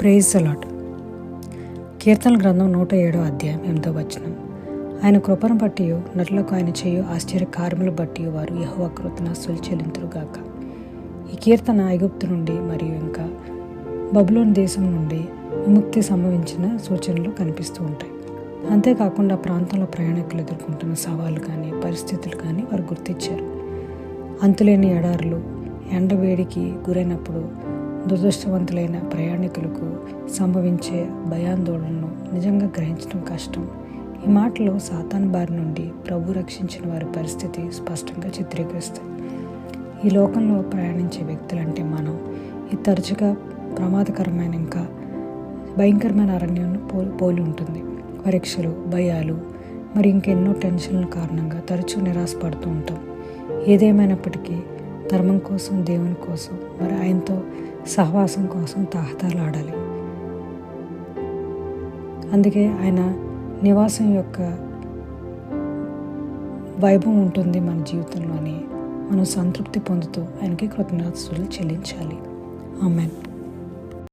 Praise the lord. కీర్తనల గ్రంథం 107 అధ్యాయం 8వ వచనం. ఆయన కృపను బట్టి నరులకు ఆయన చేయు ఆశ్చర్య కార్యములు బట్టి వారు యెహోవా కృతజ్ఞతలు చెల్లింతురుగాక. ఈ కీర్తన ఐగుప్తు నుండి మరియు ఇంకా బబులోను దేశం నుండి విముక్తి సంభవించిన సూచనలు కనిపిస్తూ ఉంటాయి. అంతేకాకుండా ప్రాంతంలో ప్రయాణికులు ఎదుర్కొంటున్న సవాళ్ళు కానీ పరిస్థితులు కానీ వారు గుర్తించారు. అంతులేని ఎడారులు ఎండవేడికి గురైనప్పుడు దురదృష్టవంతులైన ప్రయాణికులకు సంభవించే భయాందోళనను నిజంగా గ్రహించడం కష్టం. ఈ మాటలు సాతాను బారి నుండి ప్రభు రక్షించిన వారి పరిస్థితి స్పష్టంగా చిత్రీకరిస్తాయి. ఈ లోకంలో ప్రయాణించే వ్యక్తులంటే మనం ఇది తరచుగా ప్రమాదకరమైన ఇంకా భయంకరమైన అరణ్యాన్ని పోలి ఉంటుంది. పరీక్షలు, భయాలు మరి ఇంకెన్నో టెన్షన్ల కారణంగా తరచూ నిరాశపడుతూ ఉంటాం. ఏదేమైనప్పటికీ ధర్మం కోసం, దేవుని కోసం మరి ఆయనతో సహవాసం కోసం తాహతాలాడాలి. అందుకే ఆయన నివాసం యొక్క వైభవం ఉంటుంది మన జీవితంలోని. మనం సంతృప్తి పొందుతూ ఆయనకి కృతజ్ఞతలు చెల్లించాలి. ఆమేన్.